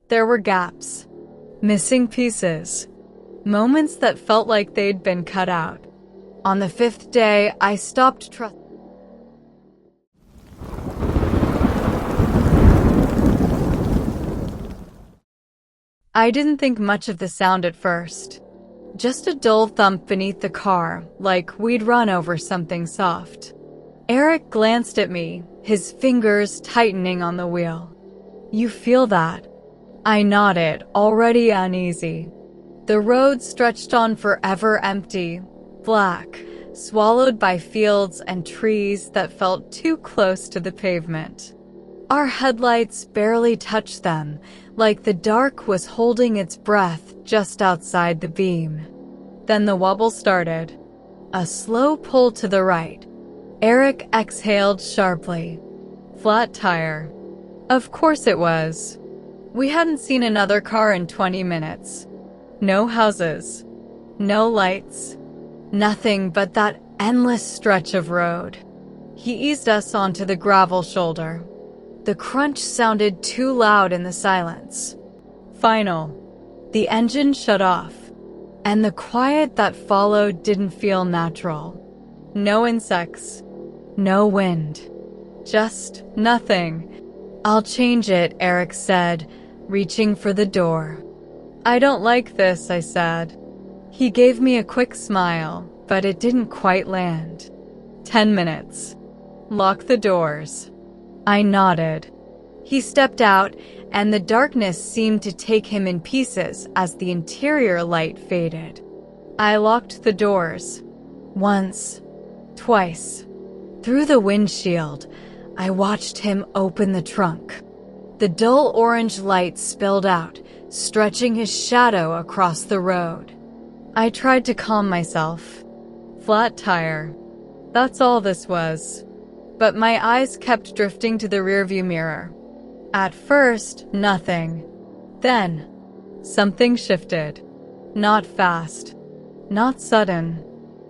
There were gaps, missing pieces, moments that felt like they'd been cut out. On the 5th day, I stopped trusting. I didn't think much of the sound at first. Just a dull thump beneath the car, like we'd run over something soft. Eric glanced at me, his fingers tightening on the wheel. "You feel that?" I nodded, already uneasy. The road stretched on forever, empty, black, swallowed by fields and trees that felt too close to the pavement. Our headlights barely touched them, like the dark was holding its breath just outside the beam. Then the wobble started. A slow pull to the right. Eric exhaled sharply. Flat tire. Of course it was. We hadn't seen another car in 20 minutes. No houses. No lights. Nothing but that endless stretch of road. He eased us onto the gravel shoulder. The crunch sounded too loud in the silence. Final. The engine shut off, and the quiet that followed didn't feel natural. No insects. No wind. Just nothing. "I'll change it," Eric said, reaching for the door. "I don't like this," I said. He gave me a quick smile, but it didn't quite land. 10 minutes. Lock the doors. I nodded. He stepped out, and the darkness seemed to take him in pieces as the interior light faded. I locked the doors. Once. Twice. Through the windshield, I watched him open the trunk. The dull orange light spilled out, stretching his shadow across the road. I tried to calm myself. Flat tire. That's all this was. But my eyes kept drifting to the rearview mirror. At first, nothing. Then, something shifted. Not fast. Not sudden.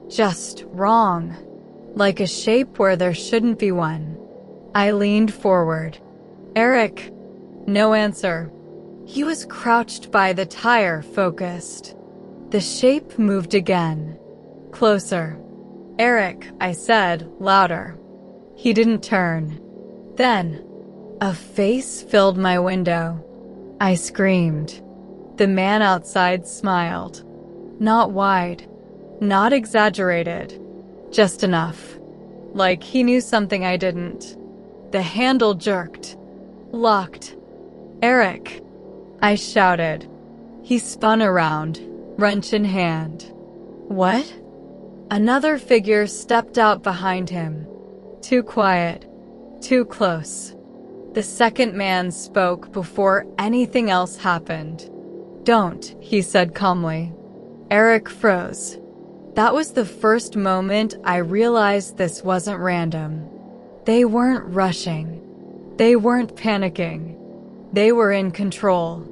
Just wrong. Like a shape where there shouldn't be one. I leaned forward. "Eric." No answer. He was crouched by the tire, focused. The shape moved again. Closer. "Eric," I said, louder. He didn't turn. Then, a face filled my window. I screamed. The man outside smiled. Not wide. Not exaggerated. Just enough. Like he knew something I didn't. The handle jerked. Locked. "Eric," I shouted. He spun around, wrench in hand. "What?" Another figure stepped out behind him. Too quiet. Too close. The second man spoke before anything else happened. "Don't," he said calmly. Eric froze. That was the first moment I realized this wasn't random. They weren't rushing. They weren't panicking. They were in control.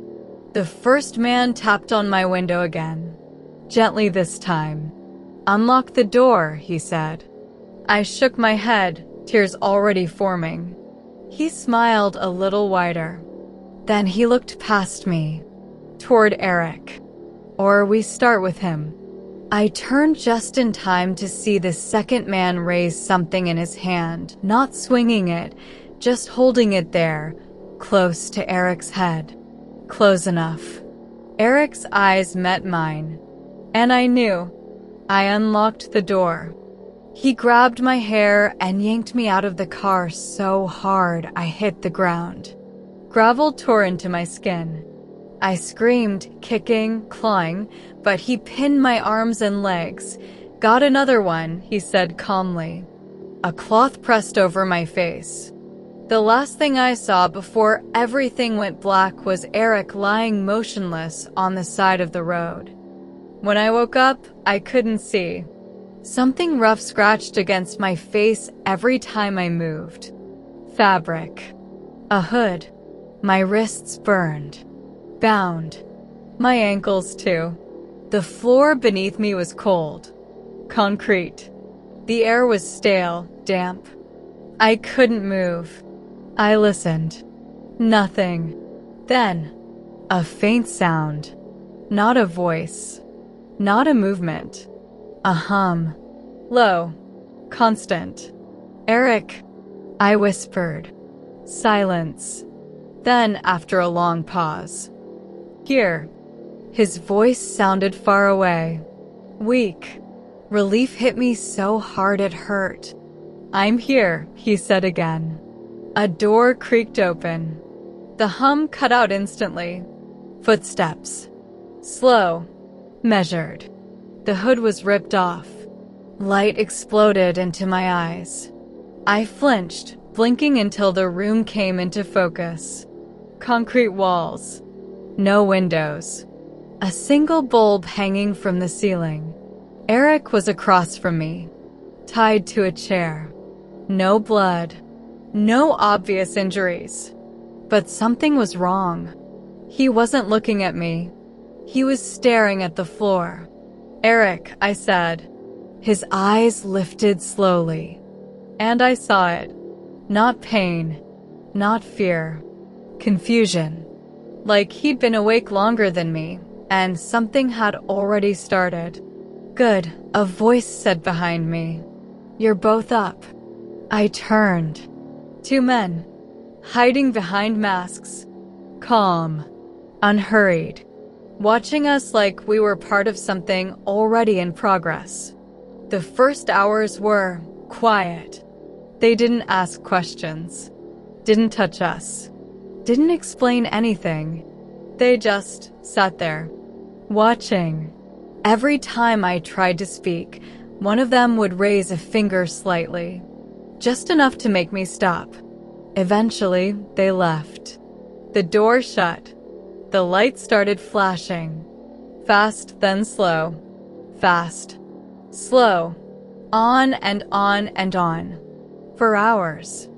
The first man tapped on my window again. Gently this time. "Unlock the door," he said. I shook my head, tears already forming. He smiled a little wider. Then he looked past me, toward Eric. "Or we start with him." I turned just in time to see the second man raise something in his hand, not swinging it, just holding it there, close to Eric's head. Close enough. Eric's eyes met mine. And I knew. I unlocked the door. He grabbed my hair and yanked me out of the car so hard I hit the ground. Gravel tore into my skin. I screamed, kicking, clawing, but he pinned my arms and legs. "Got another one," he said calmly. A cloth pressed over my face. The last thing I saw before everything went black was Eric lying motionless on the side of the road. When I woke up, I couldn't see. Something rough scratched against my face every time I moved. Fabric. A hood. My wrists burned. Bound. My ankles too. The floor beneath me was cold. Concrete. The air was stale, damp. I couldn't move. I listened. Nothing. Then, A faint sound. Not a voice. Not a movement. A hum. Low. Constant. "Eric," I whispered. Silence. Then, after a long pause, "Here." His voice sounded far away. Weak. Relief hit me so hard it hurt. "I'm here," he said again. A door creaked open. The hum cut out instantly. Footsteps. Slow. Measured. The hood was ripped off. Light exploded into my eyes. I flinched, blinking until the room came into focus. Concrete walls. No windows. A single bulb hanging from the ceiling. Eric was across from me, tied to a chair. No blood. No obvious injuries. But something was wrong. He wasn't looking at me. He was staring at the floor. "Eric," I said. His eyes lifted slowly. And I saw it. Not pain. Not fear. Confusion. Like he'd been awake longer than me, and something had already started. "Good," a voice said behind me. "You're both up." I turned. Two men, hiding behind masks. Calm. Unhurried. Watching us like we were part of something already in progress. The first hours were quiet. They didn't ask questions. Didn't touch us. Didn't explain anything. They just sat there, watching. Every time I tried to speak, one of them would raise a finger slightly, just enough to make me stop. Eventually, they left. The door shut. The light started flashing. Fast, then slow. Fast. Slow. On and on and on. For hours.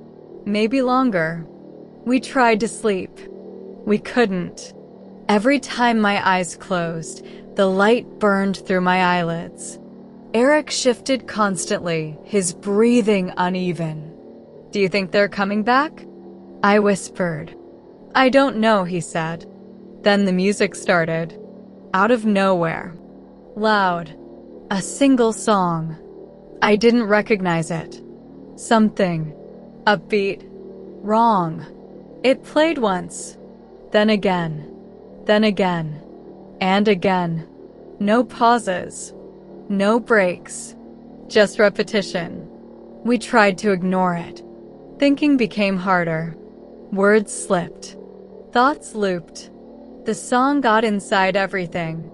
Maybe longer. We tried to sleep. We couldn't. Every time my eyes closed, the light burned through my eyelids. Eric shifted constantly, his breathing uneven. "Do you think they're coming back?" I whispered. "I don't know," he said. Then the music started. Out of nowhere. Loud. A single song. I didn't recognize it. Something. Upbeat. Wrong. It played once. Then again. Then again. And again. No pauses. No breaks. Just repetition. We tried to ignore it. Thinking became harder. Words slipped. Thoughts looped. The song got inside everything.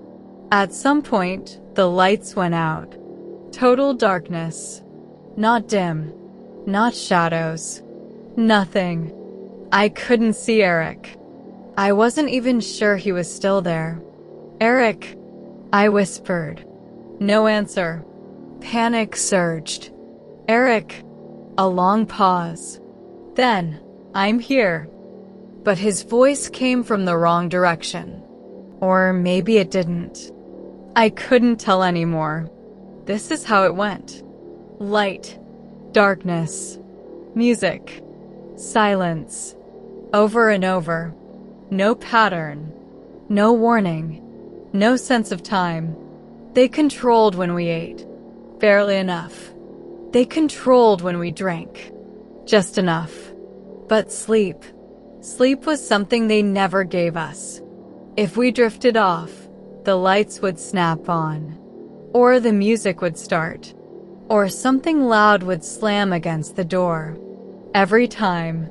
At some point, the lights went out. Total darkness. Not dim. Not shadows. Nothing. I couldn't see Eric. I wasn't even sure he was still there. "Eric," I whispered. No answer. Panic surged. "Eric." A long pause. Then, "I'm here." But his voice came from the wrong direction. Or maybe it didn't. I couldn't tell anymore. This is how it went. Light. Darkness. Music. Silence. Over and over. No pattern. No warning. No sense of time. They controlled when we ate. Barely enough. They controlled when we drank. Just enough. But sleep. Sleep was something they never gave us. If we drifted off, the lights would snap on. Or the music would start. Or something loud would slam against the door. Every time.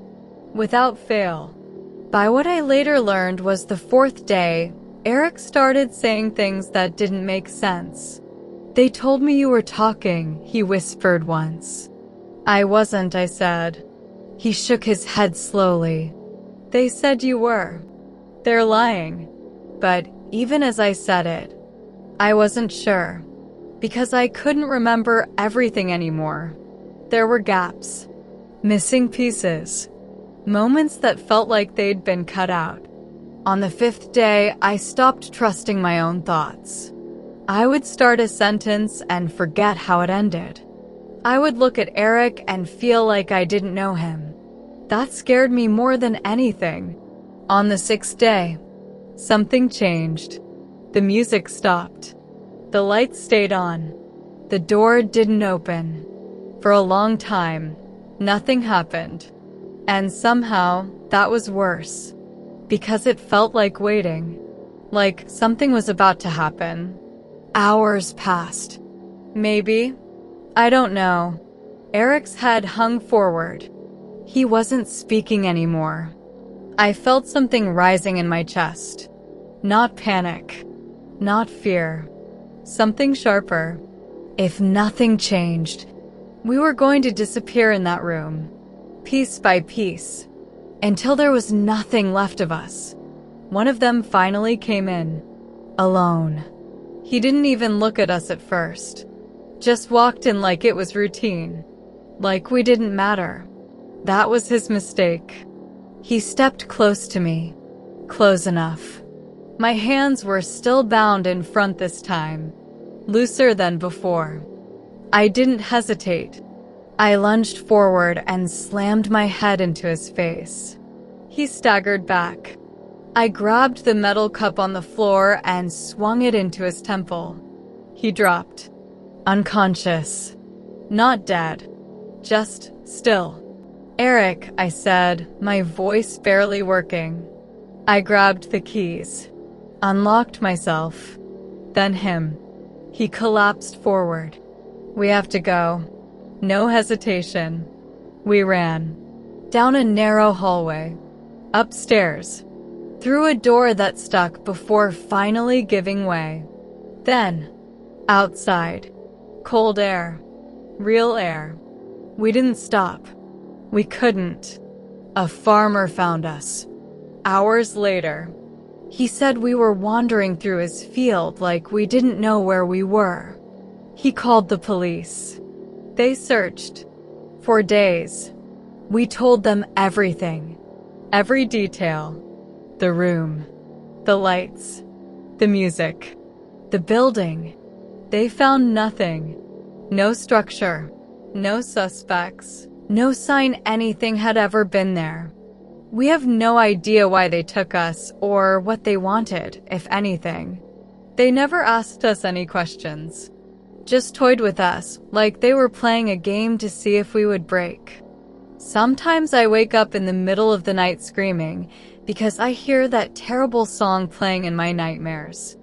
Without fail. By what I later learned was the fourth day, Eric started saying things that didn't make sense. "They told me you were talking," he whispered once. "I wasn't," I said. He shook his head slowly. "They said you were." They're lying. But even as I said it, I wasn't sure. Because I couldn't remember everything anymore. There were gaps. Missing pieces. Moments that felt like they'd been cut out. On the fifth day, I stopped trusting my own thoughts. I would start a sentence and forget how it ended. I would look at Eric and feel like I didn't know him. That scared me more than anything. On the sixth day, Something changed. The music stopped. The lights stayed on. The door didn't open. For a long time, nothing happened. And somehow, that was worse. Because it felt like waiting. Like something was about to happen. Hours passed. Maybe. I don't know. Eric's head hung forward. He wasn't speaking anymore. I felt something rising in my chest. Not panic. Not fear. Something sharper. If nothing changed, we were going to disappear in that room. Piece by piece. Until there was nothing left of us. One of them finally came in. Alone. He didn't even look at us at first. Just walked in like it was routine. Like we didn't matter. That was his mistake. He stepped close to me. Close enough. My hands were still bound in front this time. Looser than before. I didn't hesitate. I lunged forward and slammed my head into his face. He staggered back. I grabbed the metal cup on the floor and swung it into his temple. He dropped. Unconscious. Not dead. Just still. Eric, I said, my voice barely working. I grabbed the keys. Unlocked myself. Then him. He collapsed forward. We have to go. No hesitation. We ran. Down a narrow hallway. Upstairs. Through a door that stuck before finally giving way. Then, outside. Cold air. Real air. We didn't stop. We couldn't. A farmer found us. Hours later. He said we were wandering through his field like we didn't know where we were. He called the police. They searched. For days. We told them everything. Every detail. The room. The lights. The music. The building. They found nothing. No structure. No suspects. No sign anything had ever been there. We have no idea why they took us or what they wanted, if anything. They never asked us any questions. Just toyed with us, like they were playing a game to see if we would break. Sometimes I wake up in the middle of the night screaming because I hear that terrible song playing in my nightmares.